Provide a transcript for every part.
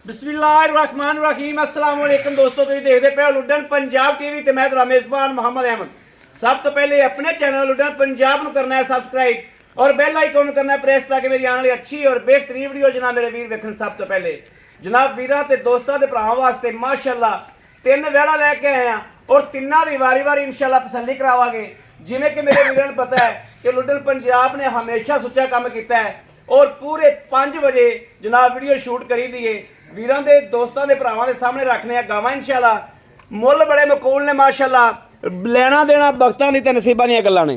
बिस्मिल्लाहिर्रहमानिर्रहीम अस्सलाम वालेकुम दोस्तों, तुम देखते पे लुडन पंजाब टीवी ते मैं तेरा मेजबान मोहम्मद अहमद। सब तो पहले अपने चैनल लुडन पंजाब को करना है सबसक्राइब और बेल आइकन करना है प्रेस ताकि मेरी आने वाली अच्छी और बेहतरीन वीडियो जनाब मेरे वीर देखने। सब तो पहले जनाब वीरां ते दोस्तों के भरावां वास्ते माशाअल्लाह 3 वेड़ा लैके आए हैं और तिना की वारी वारी इंशाअल्लाह तसल्ली करावांगे। जिवें कि मेरे वीरां नूं पता है कि लुडन पंजाब ने हमेशा सुच्चा काम किया है और पूरे 5 बजे जनाब वीडियो शूट करी दी है। वीरां दे दोस्तों के भरावां दे सामने रखने आ गावां इंशाअल्लाह मुੱਲ बड़े मकूल ने माशाअल्लाह। लेना देना बख्तां दी ते नसीबां दी गल्लां ने।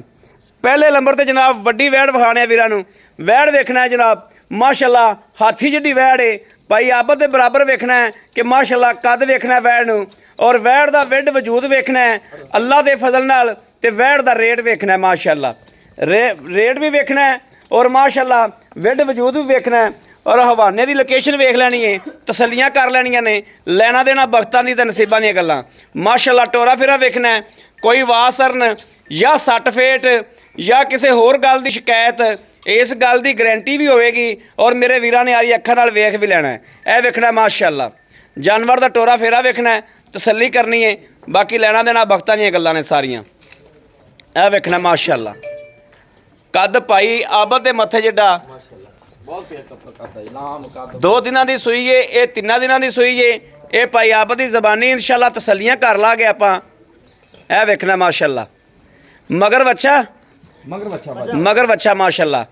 पहले नंबर ते जनाब वड्डी वैड़ विखाने वीरां नूं। वैड़ वेखना है जनाब माशाअल्लाह हाथी जिड्डी वैड़ है भाई आबद के बराबर वेखना है कि माशाअल्लाह कद वेखना है वैड़ नूं और वैड़ दा विड वजूद वेखना है अल्लाह के फजल नाल ते वैड़ दा रेट वेखना है माशाअल्लाह। रेट भी वेखना है और माशाअल्लाह विड वजूद भी वेखना है और हवाने की लोकेशन वेख लैनी है, तसलियां कर लैनियां ने। लेना देना बख्तां दी ते नसीबां दी गल्लां माशाअल्लाह। टोरा फिरा वेखना है कोई वासरन या सट फेट या किसी होर गल की शिकायत इस गल की गारंटी भी होएगी और मेरे वीरां ने आरी अखां नाल वेख भी लेना है। यह वेखना माशाअल्लाह जानवर का टोरा फेरा वेखना है, तसल्ली करनी है। बाकी लेना देना बख्तां दी गल्लां ने सारियां। यह वेखना माशाअल्लाह कद पाई आबद के मत्थे जिड्डा 2 दिनों की सूई है, ये 3 दिनों की सूई है। ये भाई आबद की जबानी इंशाअल्लाह तसलियां कर लागे आपां। यह वेखना माशाअल्लाह मगर बच्चा माशाअल्लाह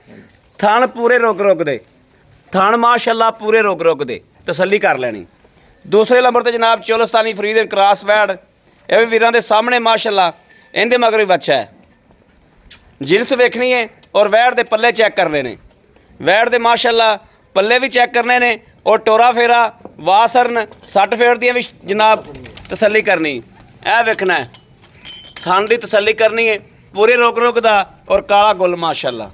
थान पूरे रोक दे थान माशाअल्लाह पूरे रोक दे तसल्ली कर लैनी। दूसरे नंबर ते जनाब चोलस्तानी फरीद क्रॉस वैड़ यह भी वीरां दे सामने माशाअल्लाह। इहदे मगर भी बच्चा है, जिनस वेखनी है और वैड़ दे पल्ले चेक करने ने। वैड़ दे माशाअल्लाह पल्ले भी चेक करने ने और टोरा फेरा वासरन सट फेर दी भी जनाब तसल्ली करनी। यह वेखना है थान की तसल्ली करनी है पूरे रोक दा और काला गुल माशाअल्लाह।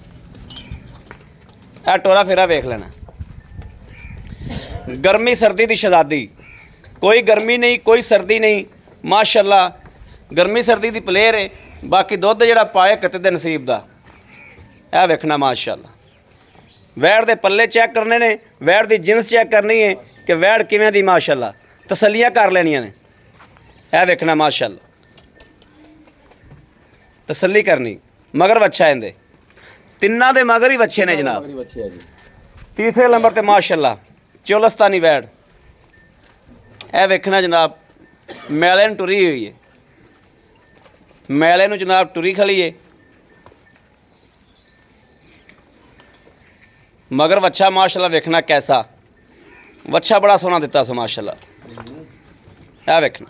यह टोरा फेरा वेख लेना। गर्मी सर्दी की शहजादी, कोई गर्मी नहीं कोई सर्दी नहीं माशाअल्लाह। गर्मी सर्दी की प्लेयर है। बाकी दुध जिहड़ा पाए किते दे नसीब दा। यह वेखना माशाअल्लाह। वैड़ दे पल्ले चेक करने ने, वैड़ की जिनस चेक करनी है कि वैड़ किवें दी माशाअल्लाह, तसलियां कर लैनियां ने। यह वेखना माशाअल्लाह तसल्ली करनी। मगर बच्चा इहदे तिन्ना दे मगर ही बच्चे ने जनाब। तीसरे नंबर ते माशाअल्लाह चोलस्तानी वैड़। यह वेखना जनाब मैले नूं टुरी हुई है, मैले नूं जनाब टुरी खली है। मगर बच्चा माशाअल्लाह वेखना कैसा बच्चा बड़ा सोहना दिता सो माशाअल्लाह। यह वेखना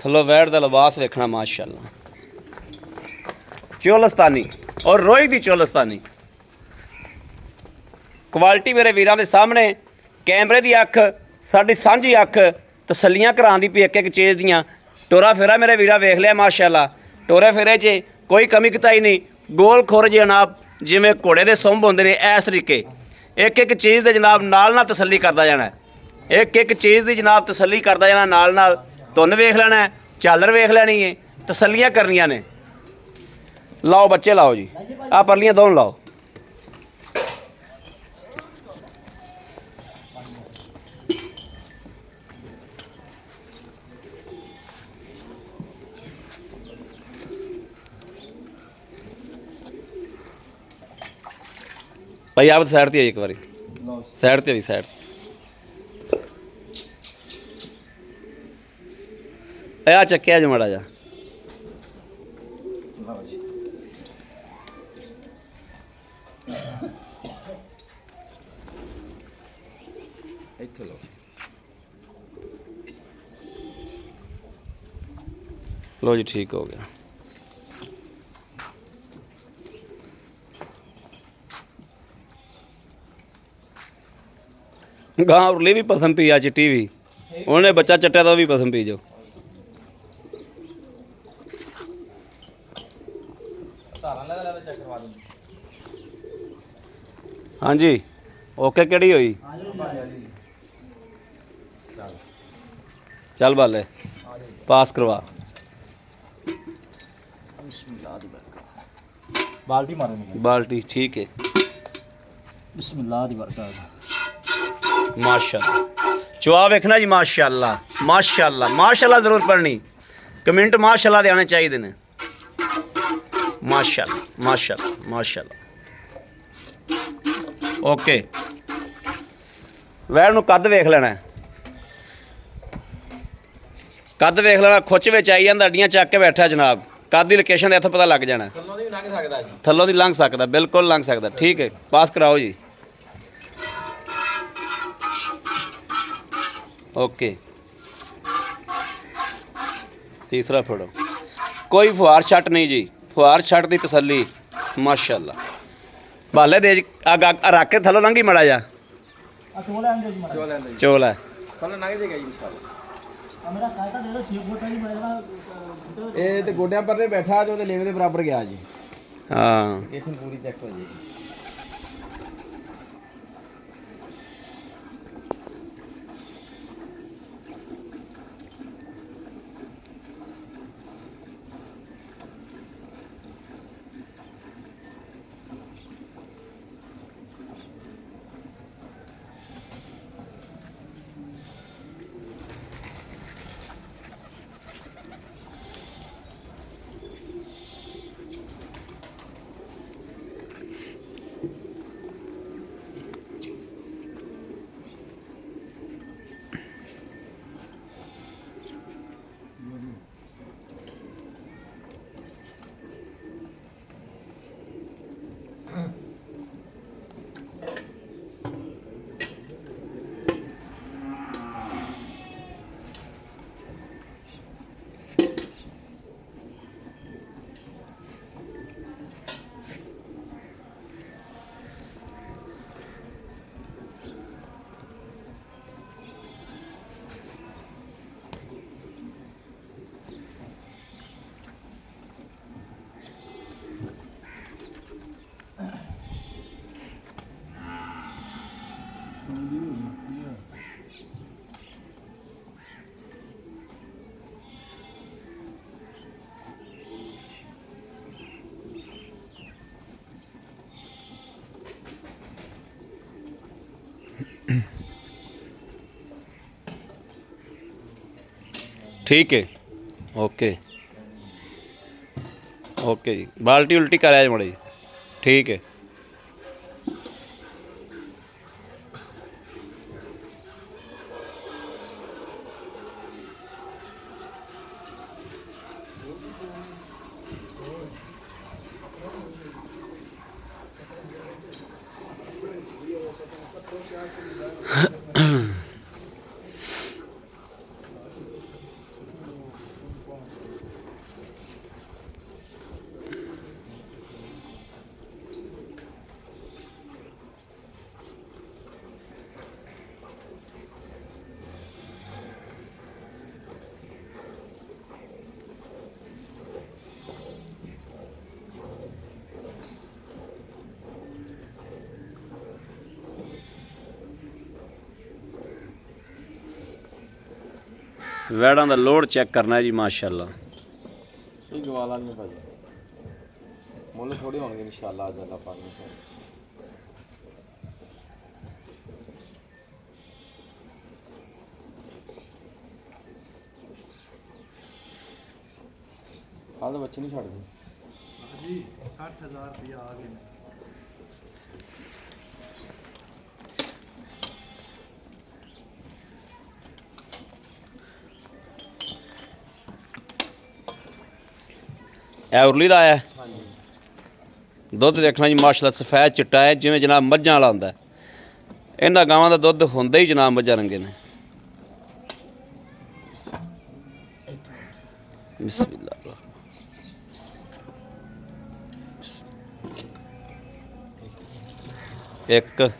थलो वैड़ का लिबास वेखना माशाअल्लाह। चोलस्तानी और रोई दी चोलस्तानी क्वालिटी मेरे वीरां दे सामने। कैमरे की अख साडी सांझी अख तसलियां करांदी पई एक चीज़ दियां। टोरा फेरा मेरे वीरा वेख लिया माशाअल्लाह। टोरे फेरे च कोई कमी कताई नहीं, गोल खुर जनाब जिमें घोड़े के सुंभ होंदे ने इस तरीके एक चीज़ के जनाब नाल तसल्ली करता जाना है। एक चीज़ की जनाब तसल्ली करता जाना नाल धुन वेख लेना है, झालर वेख लैनी है, तसल्लियां करनियां ने। लाओ बच्चे लाओ जी, आ परलियां दोनों लाओ। भाई आप साइड ते एक बारी साइड ते भी साइड आ चक्या जो माड़ा जा। लो जी ठीक हो गया। गां उरली भी पसंद पी आ चिट्टी भी उन्हें बच्चा चट्टा तो भी पसंद पी जाओ। हाँ जी ओके केड़ी हुई चल बाले पास करवा बाल्टी मारो बाल्टी ठीक है। बिस्मिल्लाह दी बरकत। माशाल्लाह चवा वेखना जी, माशाल्लाह माशाल्लाह माशाल्लाह जरूर पढ़नी, कमेंट माशाल्लाह दे आने चाहिए ने। माशाल्लाह माशाल्लाह माशाल्लाह। ओके वैर नूं कद वेख लेना, कद वेख लेना, खुच विच आई जांदा, हड्डियां चक के बैठा जनाब। कद की लोकेशन तो इत्थों पता लग जाना, थल्लों दी लंघ सकदा, बिल्कुल लंघ सकदा। ठीक है पास कराओ जी। ओके तीसरा फोड़ो, कोई फुहार छट नहीं जी, फुहार छट की तसली। माशाल्लाह भाले दे अग रख के थल्लों लंघी मड़ा जा, चोल है ਇਹ ਤੇ ਗੋਡਿਆਂ ਪਰ ਬੈਠਾ ਜੋ ਤੇ ਲੇਵੇ ਦੇ ਬਰਾਬਰ ਗਿਆ ਜੀ। हाँ ਲੋਕੇਸ਼ਨ ਪੂਰੀ ਚੈੱਕ ਹੋ ਜਾਏਗੀ। ठीक है ओके ओके जी। बाल्टी उल्टी कराया मड़ी जी, ठीक है। वैड़ां दा लोड चेक करना है जी माशाल्लाह। सही गवाला नहीं भाजी, मुੱਲ थोड़े होंगे इंशाल्लाह आज अल्लाह पाक ने। आज बच्चे नहीं छड़ दी जी 60,000 रुपया आ गए। ਇਹ ਉਰਲੀ ਦਾ ਆਇਆ ਦੁੱਧ ਦੇਖਣਾ ਜੀ ਮਾਸ਼ਾਅੱਲਾ ਸਫੈਦ ਚਿੱਟਾ ਹੈ ਜਿਵੇਂ ਜਨਾਬ ਮੱਝਾਂ ਵਾਲਾ ਹੁੰਦਾ। ਇਹਨਾਂ ਗਾਵਾਂ ਦਾ ਦੁੱਧ ਹੁੰਦਾ ਹੀ ਜਨਾਬ ਮੱਝਾਂ ਰੰਗੇ ਨੇ। ਬਿਸਮਿਲ੍ਲਾਹ ਇੱਕ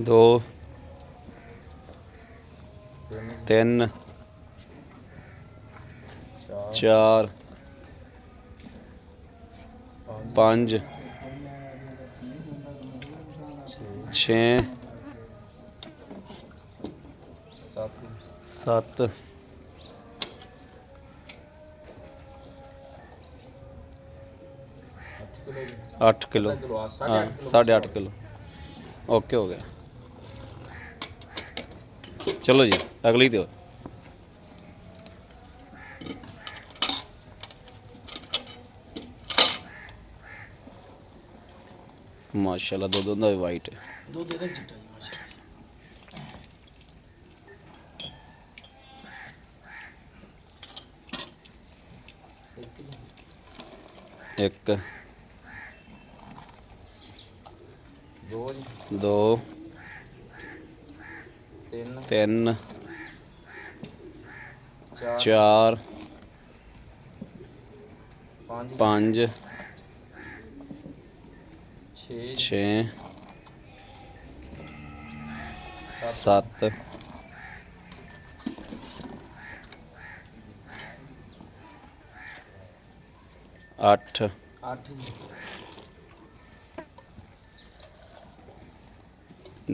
दो तीन चार पाँच छे सत्त ਕਿਲੋ ਜੀ 8 ਕਿਲੋ ਕਿਲੋ ਆ ਹਾਂ 8.5 ਕਿਲੋ ਓਕੇ ਹੋ ਗਿਆ। ਚਲੋ ਜੀ ਅਗਲੀ ਦਿਓ। ਮਾਸ਼ਾਅੱਲਾ ਦੁੱਧ ਦਾ ਵੀ ਵਾਈਟ ਹੈ। ਦੁੱਧ ਇਹਦਾ ਚਿੱਟਾ ਜੀ ਮਾਸ਼ਾਅੱਲਾ। ਇੱਕ ਦੋ ਜੀ 2 ਤਿੰਨ 3 ਚਾਰ 4 ਪੰਜ 5 ਛੇ 6 7 8 ਅੱਠ ਜੀ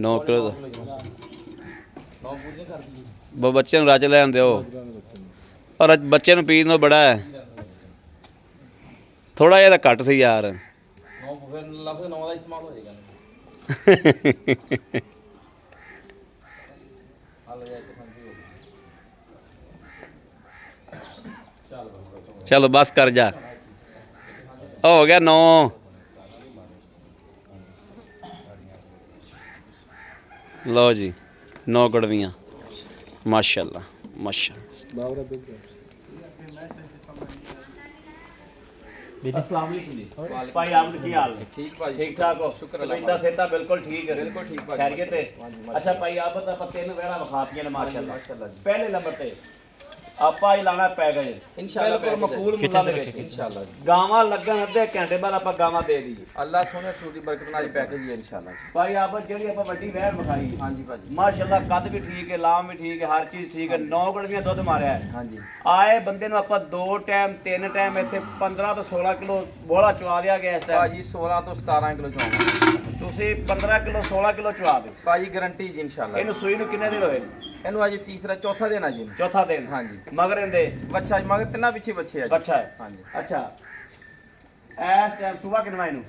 9 ਕਿਲੋ ਨੌ ਪੂਰੀਆਂ ਕਰ ਦਈਏ ਬੱਚੇ ਨੂੰ ਰਚ ਲੈਣ ਦਿਓ ਪਰ ਬੱਚੇ ਨੂੰ ਪੀਣ ਨੂੰ ਬੜਾ ਹੈ ਥੋੜਾ ਜਿਹਾ ਤਾਂ ਘੱਟ ਸੀ ਯਾਰ। ਨੌ ਫਿਰ ਲਫ਼ਜ਼ ਨੌ ਦਾ ਇਸਤੇਮਾਲ ਹੋ ਜਾਏਗਾ ਹਾਲ ਜਾ ਇੱਕ ਸੰਤੀ ਹੋ ਗਈ ਚੱਲ ਬਸ ਚਲੋ ਬਸ ਕਰ ਜਾ ਹੋ ਗਿਆ 9 ਲਓ ਜੀ 9 ਕੜਵੀਆਂ ਮਾਸ਼ਾਅੱਲਾ ਮਾਸ਼ਾਅੱਲਾ। ਬਾਬਰਾ ਦੁੱਧ अस्सलाम वालेकुम भाई आप की हाल है? ठीक भाई ठीक ठाक हो? शुक्र तबीयत सेहत बिल्कुल ठीक है? बिल्कुल ठीक भाई खैरियत है? हाँ जी, अच्छा भाई आप बता पत्ते ने वेड़ा विखातियां ने माशाल्लाह माशाल्लाह जी। पहले नंबर ते ਆਪਾਂ ਹੀ ਲਾਣਾ ਪੈਕੇਜ इंशाल्लाह ਬਿਲਕੁਲ ਮਕਬੂਲ ਮੁੱਲਾਂ ਦੇ ਵਿੱਚ इंशाल्लाह जी ਗਾਵਾਂ ਲੱਗਣ ਅੱਧੇ ਘੰਟੇ ਬਾਅਦ ਆਪਾਂ ਗਾਵਾਂ ਦੇ ਦਈਏ। अल्लाह सोने सूदी बरकत नाल पैकेज है इंशाल्लाह जी ਭਾਈ ਆਪ ਜਿਹੜੀ ਆਪਾਂ ਵੱਡੀ ਵਹਿੜ ਵਿਖਾਈ ਹੈ हाँ जी भाजी ਮਾਸ਼ਾਅੱਲਾ ਕੱਦ ਵੀ ਠੀਕ ਹੈ ਲਾਮ ਵੀ ਠੀਕ ਹੈ ਹਰ ਚੀਜ਼ ਠੀਕ ਹੈ 9 ਗੜਵੀਆਂ ਦੁੱਧ ਮਾਰਿਆ ਹੈ। हाँ जी ਆਏ ਬੰਦੇ ਨੂੰ ਆਪਾਂ 2 ਟਾਈਮ 3 ਟਾਈਮ ਇੱਥੇ 15 ਤੋਂ 16 ਕਿਲੋ ਬੋਲਾ ਚਵਾ ਦਿਆ ਗਿਆ ਇਸ ਟਾਈਮ भाजी 16 तो 17 किलो चौंगा ਤੁਸੀਂ 15 ਕਿਲੋ 16 ਕਿਲੋ ਚਵਾ ਦਿਓ। भाजी गारंटी जी इंशाल्लाह ਇਹਨੂੰ ਸੂਈ ਨੂੰ ਕਿੰਨੇ ਦਿਨ ਹੋਏ ਨੇ? ਇਹਨੂੰ ਅੱਜ ਤੀਸਰਾ ਚੌਥਾ ਦਿਨ ਆ ਜੀ ਚੌਥਾ ਦਿਨ हाँ जी ਮਗਰ ਇਹਦੇ ਬੱਚਾ ਮਗਰ ਤਿੰਨਾਂ ਪਿੱਛੇ ਬੱਚੇ ਆ ਜੀ ਅੱਛਾ ਹੈ हाँ जी ਅੱਛਾ ਇਸ ਟਾਈਮ ਸਵੇਰ ਕਿੰਨਾ ਇਹਨੂੰ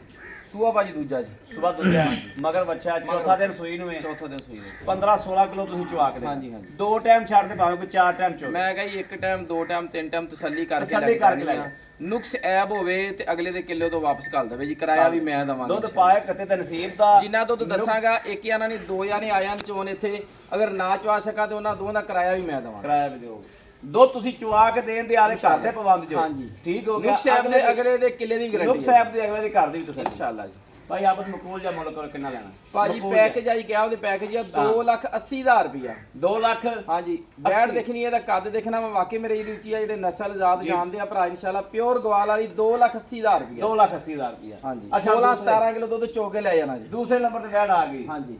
ਸੂਆ ਭਾਜੀ ਦੂਜਾ ਜੀ ਸਵੇਰ ਦੂਜਾ ਮਗਰ ਬੱਚਾ ਚੌਥਾ ਦਿਨ ਸੂਈ ਨੂੰ ਹੈ ਚੌਥਾ ਦਿਨ ਸੂਈ 15 16 ਕਿਲੋ ਤੁਸੀਂ ਚਵਾ ਕੇ ਦੇ ਹਾਂਜੀ, ਹਾਂਜੀ। 2 ਟਾਈਮ ਛੱਡ ਦੇ ਭਾਵੇਂ ਕੋਈ 4 ਟਾਈਮ ਚੋ ਮੈਂ ਕਹਾਂ ਜੀ ਇੱਕ ਟਾਈਮ ਦੋ ਟਾਈਮ ਤਿੰਨ ਟਾਈਮ ਤਸੱਲੀ ਕਰਕੇ ਤਸੱਲੀ ਕਰਕੇ ਲੈ ਜਾਣੀ ਆ। ਨੁਕਸ ਐਬ ਹੋਵੇ ਤੇ ਅਗਲੇ ਦੇ ਕਿਲੋ ਤੋਂ ਵਾਪਸ ਕਰ ਦੇਵੇ ਜੀ ਕਿਰਾਇਆ ਵੀ ਮੈਂ ਦਵਾਂਗਾ ਦੁੱਧ ਪਾਏ ਕਿਤੇ ਤੇ ਨਸੀਬ ਦਾ ਜਿੰਨਾ ਦੁੱਧ ਦੱਸਾਂਗਾ ਇੱਕ ਜਾਨਾ ਨਹੀਂ ਦੋ ਜਾਨੇ ਆਇਆਂ ਚੋਣ ਇੱਥੇ ਅਗਰ ਨਾ ਚਵਾ ਸਕਾ ਤੇ ਉਹਨਾਂ ਦੋਵਾਂ ਦਾ ਕਿਰਾਇਆ ਵੀ ਮੈਂ ਦਵਾਂਗਾ ਕਿਰਾਇਆ ਵੀ ਦਿਓਗੇ ਦੁੱਧ ਤੁਸੀਂ ਚਵਾ ਕੇ ਦੇਣ ਦੇ ਆਲੇ ਘਰ ਦੇ ਪਾਬੰਦ ਜੋ ਹਾਂਜੀ। ਠੀਕ ਹੋ ਗਿਆ ਨੁਕਸ ਐਬ ਦੇ ਅਗਲੇ ਦੇ ਕਿੱਲੇ ਦੀ ਗਾਰੰਟੀ ਨੁਕਸ ਸਾਹਿਬ ਦੇ ਅਗਲੇ ਦੇ ਘਰ ਦੀ ਵੀ ਤੁਸੀਂ ਇਨਸ਼ਾਅੱਲਾ ਜੀ ਭਾਈ ਆਪਸ ਮਕਬੂਲ ਜਾਂ ਮੁੱਲ ਕਰੋ ਕਿੰਨਾ ਲੈਣਾ ਭਾਜੀ ਮਕਬੂਲ ਜਿਹਾ। ਪੈਕੇਜ ਆਈ ਗਿਆ ਉਹਦੇ ਪੈਕੇਜ ਆ 2,80,000 ਰੁਪਇਆ 2 ਲੱਖ ਹਾਂਜੀ ਬੈਡ 80 ਦੇਖਣੀ ਇਹਦਾ ਕੱਦ ਦੇਖਣਾ ਵਾ ਵਾਕਈ ਮੇਰੇ ਜਿਹੜੀ ਉੱਚੀ ਆ ਜਿਹੜੇ ਨਸਲ ਜ਼ਾਤ ਜਾਣਦੇ ਆ ਭਰਾ ਇਨਸ਼ਾਅੱਲਾ ਪਿਓਰ ਗਵਾਲ ਵਾਲੀ 2,80,000 ਰੁਪਇਆ 2 ਲੱਖ 80 ਹਜ਼ਾਰ ਰੁਪਇਆ ਹਾਂਜੀ ਅੱਛਾ, 16 ਦੂਸਰੇ- 17 ਕਿਲੋ ਦੁੱਧ ਚੋ ਕੇ ਲੈ ਜਾਣਾ ਜੀ ਦੂਸਰੇ ਨੰਬਰ ਤੇ ਵੈੜ ਆ ਗਈ ਹਾਂਜੀ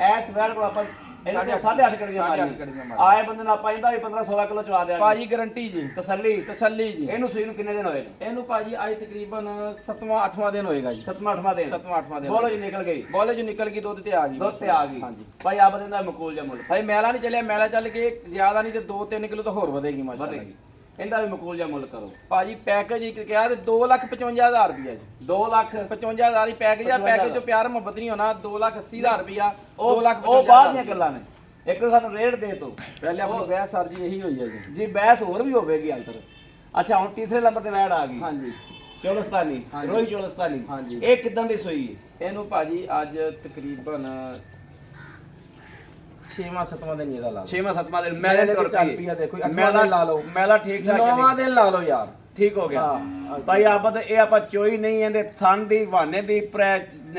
ਐਸ ਵੈੜ ਕੋਲ ਆਪਾਂ ਇਹਦੇ ਕੋਲ 8.5 ਕੜੀਆਂ ਸਾਢੇ ਅੱਠ ਮਾਰੀਆਂ ਕੜੀਆਂ ਮਾਰੀਆਂ। ਆਏ ਬੰਦੇ ਨੂੰ ਆਪਾਂ ਇਹਦਾ ਵੀ 15 16 ਕਿਲੋ ਚਵਾ ਦਿਆਂਗੇ ਭਾਜੀ ਗਾਰੰਟੀ ਜੀ ਤਸੱਲੀ ਤਸੱਲੀ ਜੀ ਇਹਨੂੰ ਸੂਈ ਨੂੰ ਕਿੰਨੇ ਦਿਨ ਹੋਏ ਨੇ ਇਹਨੂੰ ਭਾਜੀ ਅੱਜ ਤਕਰੀਬਨ 7ਵਾਂ 8ਵਾਂ ਦਿਨ ਹੋਏਗਾ ਜੀ 7ਵਾਂ 8ਵਾਂ ਦਿਨ 7ਵਾਂ 8ਵਾਂ ਦਿਨ ਬੋਲੋ ਜੀ ਨਿਕਲ ਗਈ ਬੋਲੇ ਜੋ ਨਿਕਲ ਗਈ ਦੁੱਧ ਤੇ ਆ ਗਈ ਦੁੱਧ ਤੇ ਆ ਗਈ ਹਾਂਜੀ ਭਾਈ ਆਪ ਦਿੰਦਾ ਮਕਬੂਲ ਜਾਂ ਮੁੱਲ ਭਾਈ ਮੈਲਾ ਨਹੀਂ ਚੱਲਿਆ ਮੈਲਾ ਚੱਲ ਕੇ ਜ਼ਿਆਦਾ ਨਹੀਂ ਤੇ 2-3 ਕਿਲੋ ਤਾਂ ਹੋਰ ਵਧੇਗੀ ਮਾਸ਼ਾਅੱਲਾ ਵਧੇਗੀ ਜੀ ਇਹਦਾ ਵੀ ਮਕਬੂਲ ਜਾਂ ਮੁੱਲ ਕਰੋ ਭਾਜੀ ਪੈਕੇਜ ਇੱਕ ਕਿਹਾ ਤੇ 2,55,000 ਰੁਪਇਆ ਜੀ 2 ਲੱਖ 55,000 ਹੀ ਪੈਕੇਜ ਆ ਪੈਕੇਜ ਤੋਂ ਪਿਆਰ ਮੁਹੱਬਤ ਨਹੀਂ ਹੋਣਾ 2,80,000 ਰੁਪਇਆ ਉਹ ਬਾਅਦ ਦੀਆਂ ਗੱਲਾਂ ਨੇ ਇੱਕ ਤਾਂ ਸਾਨੂੰ ਰੇਟ ਦੇ ਦੋ ਪਹਿਲੇ ਆਪਣੀ ਬਹਿਸ ਸਰ ਜੀ ਇਹੀ ਹੋਈ ਹੈ ਜੀ ਜੀ ਬਹਿਸ ਹੋਰ ਵੀ ਹੋਵੇਗੀ ਅੰਤਰ ਅੱਛਾ ਹੁਣ ਤੀਸਰੇ ਨੰਬਰ ਤੇ ਵੈੜ ਆ ਗਈ ਹਾਂਜੀ ਚੋਲਸਤਾਨੀ ਹਾਂਜੀ। ਰੋਹੀ ਚੋਲਸਤਾਨੀ ਹਾਂਜੀ। ਇਹ ਕਿਦਾਂ ਦੀ ਸੂਈ ਹੈ ਇਹਨੂੰ ਭਾਜੀ ਅੱਜ ਤਕਰੀਬਨ 6ਵਾਂ 7ਵਾਂ ਦਿਨ ਇਹਦਾ ਲਾ ਲਓ 6ਵਾਂ 7ਵਾਂ ਦਿਨ ਮੈਲੇ ਮੈਲੇ ਤੇ ਚੱਲ ਪਈ ਆ ਦੇਖੋ 8ਵਾਂ ਮੈਲਾ ਦਿਨ ਲਾ ਲਓ ਮੈਲਾ ਠੀਕ ਠਾਕ 9ਵਾਂ ਦਿਨ ਲਾ ਲਓ ਯਾਰ ਠੀਕ ਹੋ ਗਿਆ ਹਾਂ। ਭਾਈ ਆਪਾਂ ਤਾਂ ਇਹ ਆਪਾਂ ਚੋਈ ਨਹੀਂ ਇਹਦੇ ਥਣ ਦੀ ਵਾਨੇ ਦੀ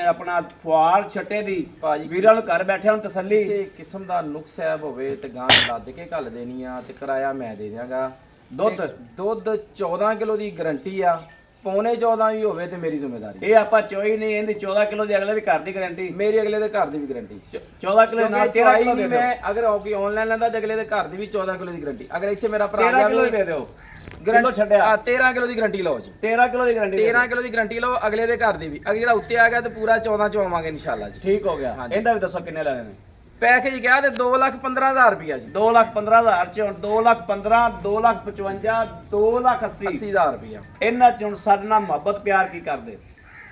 ਆਪਣਾ ਫੁਆਰ ਛੱਟੇ ਦੀ ਭਾਜੀ ਵੀਰਾਂ ਨੂੰ ਘਰ ਬੈਠਿਆਂ ਨੂੰ ਤਸੱਲੀ ਕਿਸੇ ਕਿਸਮ ਦਾ ਨੁਕਸ ਐਬ ਹੋਵੇ ਤੇ ਗਾਂ ਲੱਦ ਕੇ ਘੱਲ ਦੇਣੀ ਆ ਤੇ ਕਿਰਾਇਆ ਮੈਂ ਦੇ ਦਿਆਂਗਾ ਦੁੱਧ ਤੇ ਦੁੱਧ 14 ਕਿਲੋ ਦੀ ਗਾਰੰਟੀ ਆ ਪੌਣੇ 14 ਵੀ ਹੋਵੇ ਤੇ ਮੇਰੀ ਜ਼ਿੰਮੇਵਾਰੀ ਇਹ ਆਪਾਂ ਚੋਈ ਨਹੀਂ ਇਹਦੀ 14 ਕਿਲੋ ਦੀ ਅਗਲੇ ਦੀ ਘਰ ਦੀ ਗਾਰੰਟੀ ਮੇਰੀ ਅਗਲੇ ਦੇ ਘਰ ਦੀ ਵੀ ਗਾਰੰਟੀ 14 ਕਿਲੋ ਨਾਲ 13 ਕਿਲੋ ਦੇ ਦਿਓ ਮੈਂ ਅਗਰ ਆਉਗੀ ਆਨਲਾਈਨ ਲੈਂਦਾ ਤੇ ਅਗਲੇ ਦੇ ਘਰ ਦੀ ਵੀ 14 ਕਿਲੋ ਦੀ ਗਾਰੰਟੀ ਅਗਰ ਇੱਥੇ ਮੇਰਾ ਭਰਾ 13 ਕਿਲੋ ਦੇ ਦਿਓ ਕਿਲੋ ਛੱਡਿਆ 13 ਕਿਲੋ ਦੀ ਗਾਰੰਟੀ ਲਓ ਜੀ 13 ਕਿਲੋ ਦੀ ਗਾਰੰਟੀ 13 ਕਿਲੋ ਦੀ ਗਾਰੰਟੀ ਲਓ ਅਗਲੇ ਦੇ ਘਰ ਦੀ ਵੀ ਅਗਰ ਜਿਹੜਾ ਉੱਤੇ ਆ ਗਿਆ ਤੇ ਪੂਰਾ 14 ਚ ਆਵਾਂਗੇ ਇਨਸ਼ਾਅੱਲਾ ਜੀ ਠੀਕ ਹੋ ਗਿਆ ਹਾਂਜੀ। ਇਹਦਾ ਵੀ ਦੱਸੋ ਕਿੰਨੇ ਲੈਣੇ ਨੇ ਪੈਕੇਜ ਗਿਆ ਤੇ 2,15,000 ਰੁਪਇਆ ਜੀ 2,15,000 ਚ ਹੁਣ 2,15,000 2,55,000 2,80,000 80,000 ਰੁਪਇਆ ਇਹਨਾਂ ਚ ਹੁਣ ਸਾਡੇ ਨਾਲ ਮੁਹੱਬਤ ਪਿਆਰ ਕੀ ਕਰਦੇ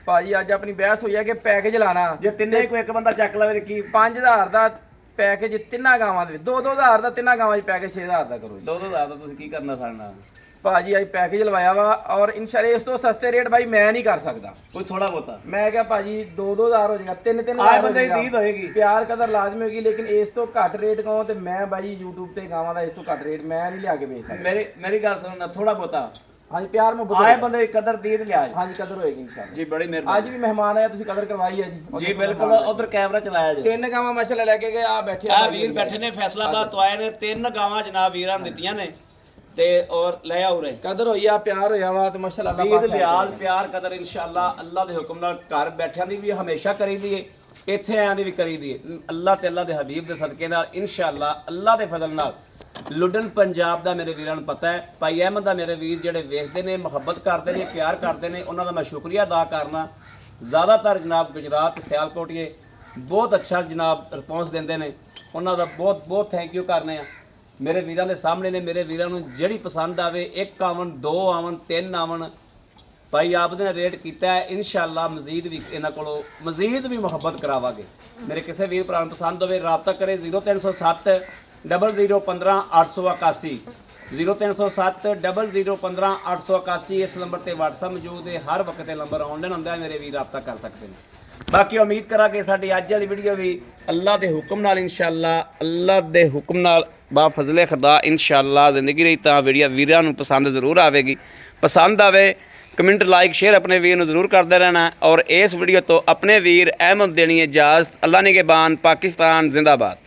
ਭਾਜੀ ਅੱਜ ਆਪਣੀ ਬਹਿਸ ਹੋਈ ਹੈ ਕਿ ਪੈਕੇਜ ਲਾਣਾ ਜੇ ਤਿੰਨੇ ਕੋਈ ਇੱਕ ਬੰਦਾ ਚੱਕ ਲਵੇ ਤੇ ਕੀ 5000 ਦਾ ਪੈਕੇਜ ਤਿੰਨਾਂ ਗਾਵਾਂ ਦੇ ਵਿੱਚ 2-2000 ਦਾ ਤਿੰਨਾਂ ਗਾਵਾਂ 'ਚ ਪੈਕੇਜ 6000 ਦਾ ਕਰੋ ਜੀ। 2-2 ਹਜ਼ਾਰ ਦਾ ਤੁਸੀਂ ਕੀ ਕਰਨਾ ਸਾਡੇ ਨਾਲ? ਭਾਜੀ ਅੱਜ ਪੈਕੇਜ ਲਵਾਇਆ ਵਾ ਔਰ ਇਨਸ਼ਾਅੱਲਾ ਇਸ ਤੋਂ ਸਸਤੇ ਰੇਟ ਭਾਈ ਮੈਂ ਨਹੀਂ ਕਰ ਸਕਦਾ। ਕੋਈ ਥੋੜਾ ਬਹੁਤਾ ਮੈਂ ਕਿਹਾ ਭਾਜੀ 2-2000 ਹੋ ਜਾਏਗਾ 3-3 ਆਏ ਬੰਦੇ ਦੀ ਨੀਂਦ ਹੋਏਗੀ। ਪਿਆਰ ਕਦਰ ਲਾਜ਼ਮੀ ਹੋਗੀ, ਲੇਕਿਨ ਇਸ ਤੋਂ ਘੱਟ ਰੇਟ ਕਹੋ ਤੇ ਮੈਂ ਭਾਈ YouTube ਤੇ ਗਾਵਾਂ ਦਾ ਇਸ ਤੋਂ ਘੱਟ ਰੇਟ ਮੈਂ ਨਹੀਂ ਲਿਆ ਕੇ ਵੇਚ ਸਕਦਾ। ਮੇਰੀ ਗੱਲ ਸੁਣੋ ਨਾ, ਥੋੜਾ ਬਹੁਤਾ ਹਾਂਜੀ ਪਿਆਰ ਮੁਹੱਬਤ ਆਏ ਬੰਦੇ ਦੀ ਕਦਰ ਦੀਦ ਲਿਆ ਹਾਂਜੀ ਕਦਰ ਹੋਏਗੀ ਇਨਸ਼ਾਅੱਲਾ ਜੀ। ਬੜੀ ਮਿਹਰਬਾਨੀ ਅੱਜ ਵੀ ਮਹਿਮਾਨ ਆਇਆ, ਤੁਸੀਂ ਕਦਰ ਕਰਵਾਈ ਹੈ ਜੀ। ਜੀ ਬਿਲਕੁਲ। ਉਧਰ ਕੈਮਰਾ ਚਲਾਇਆ ਜੀ। 3 ਗਾਵਾਂ ਮਾਸ਼ਾਅੱਲਾ ਲੈ ਕੇ ਗਏ ਆ ਬੈਠੇ ਆ ਵੀਰ ਬੈਠੇ ਨੇ ਫੈਸਲਾਬਾਦ ਤੋਂ ਆਏ ਨੇ, 3 ਗਾਵਾਂ ਜਨਾਬ ਵੀਰਾਂ ਨੇ ਦਿੱਤੀਆਂ ਨੇ ਤੇ ਔਰ ਲੈ ਆਉ ਰੇ। ਕਦਰ ਹੋਈ ਆ, ਪਿਆਰ ਹੋਇਆ ਵਾ ਤੇ ਮਾਸ਼ਾਅੱਲਾ ਅੱਲਾਹ ਦੀਦ ਪਾਕ ਲਿਆਲ ਪਿਆਰ ਕਦਰ ਇਨਸ਼ਾਅੱਲਾ ਅੱਲਾਹ ਦੇ ਹੁਕਮ ਨਾਲ ਘਰ ਬੈਠਿਆਂ ਦੀ ਵੀ ਹਮੇਸ਼ਾ ਕਰੀਦੀ ਏ, ਇੱਥੇ ਆਇਆਂ ਦੀ ਵੀ ਕਰੀਦੀ ਏ। ਅੱਲਾਹ ਤੇ ਅੱਲਾਹ ਦੇ ਹਬੀਬ ਦੇ ਸਦਕੇ ਨਾਲ ਇਨਸ਼ਾਅੱਲਾ ਅੱਲਾਹ ਦੇ ਫਜ਼ਲ ਨਾਲ ਲੁੱਡਨ ਪੰਜਾਬ ਦਾ ਮੇਰੇ ਵੀਰਾਂ ਨੂੰ ਪਤਾ ਹੈ। ਭਾਈ ਅਹਿਮਦ ਦਾ ਮੇਰੇ ਵੀਰ ਜਿਹੜੇ ਵੇਖਦੇ ਨੇ, ਮੁਹੱਬਤ ਕਰਦੇ ਨੇ, ਪਿਆਰ ਕਰਦੇ ਨੇ, ਉਹਨਾਂ ਦਾ ਮੈਂ ਸ਼ੁਕਰੀਆ ਅਦਾ ਕਰਨਾ। ਜ਼ਿਆਦਾਤਰ ਜਨਾਬ ਗੁਜਰਾਤ ਸਿਆਲਕੋਟੀਏ ਬਹੁਤ ਅੱਛਾ ਜਨਾਬ ਰਿਸਪੌਂਸ ਦਿੰਦੇ ਨੇ, ਉਹਨਾਂ ਦਾ ਬਹੁਤ ਬਹੁਤ ਥੈਂਕ ਯੂ ਕਰਨੇ ਆ। ਮੇਰੇ ਵੀਰਾਂ ਦੇ ਸਾਹਮਣੇ ਨੇ, ਮੇਰੇ ਵੀਰਾਂ ਨੂੰ ਜਿਹੜੀ ਪਸੰਦ ਆਵੇ 1 ਆਵਣ 2 ਆਵਣ 3 ਆਵਣ ਭਾਈ ਆਪ ਦੇ ਰੇਟ ਕੀਤਾ ਹੈ। ਇਨਸ਼ਾਅੱਲਾ ਮਜ਼ੀਦ ਵੀ ਇਹਨਾਂ ਕੋਲੋਂ ਮਜ਼ੀਦ ਵੀ ਮੁਹੱਬਤ ਕਰਾਵਾਂਗੇ। ਮੇਰੇ ਕਿਸੇ ਵੀਰ ਭਰਾ ਨੂੰ ਪਸੰਦ ਹੋਵੇ ਰਾਬਤਾ ਕਰੇ 0307 0015 881 0307 0015 881। ਇਸ ਨੰਬਰ ਤੇ WhatsApp ਮੌਜੂਦ ਹੈ, ਹਰ ਵਕਤ ਇਹ ਨੰਬਰ ਆਨਲਾਈਨ ਹੁੰਦਾ ਹੈ, ਮੇਰੇ ਵੀਰ ਰਾਬਤਾ ਕਰ ਸਕਦੇ ਨੇ। ਬਾਕੀ ਉਮੀਦ ਕਰਾਂਗੇ ਸਾਡੀ ਅੱਜ ਵਾਲੀ ਵੀਡੀਓ ਵੀ ਅੱਲਾਹ ਦੇ ਹੁਕਮ ਨਾਲ ਇਨਸ਼ਾਅੱਲਾ ਅੱਲਾਹ ਦੇ ਹੁਕਮ ਨਾਲ ਬਾ ਫਜ਼ਲੇ ਖੁਦਾ ਇਨਸ਼ਾਅੱਲਾ ਜ਼ਿੰਦਗੀ ਰਹੀ ਤਾਂ ਵੀਡੀਓ ਵੀਰਾਂ ਨੂੰ ਪਸੰਦ ਜ਼ਰੂਰ ਆਵੇਗੀ। ਪਸੰਦ ਆਵੇ ਕਮੈਂਟ ਲਾਈਕ ਸ਼ੇਅਰ ਆਪਣੇ ਵੀਰ ਨੂੰ ਜ਼ਰੂਰ ਕਰਦੇ ਰਹਿਣਾ। ਔਰ ਇਸ ਵੀਡੀਓ ਤੋਂ ਆਪਣੇ ਵੀਰ ਅਹਿਮਦ ਦੇਣੀ ਇਜਾਜ਼ਤ। ਅੱਲਾਹ ਨਿਗਹਿਬਾਨ। ਪਾਕਿਸਤਾਨ ਜ਼ਿੰਦਾਬਾਦ।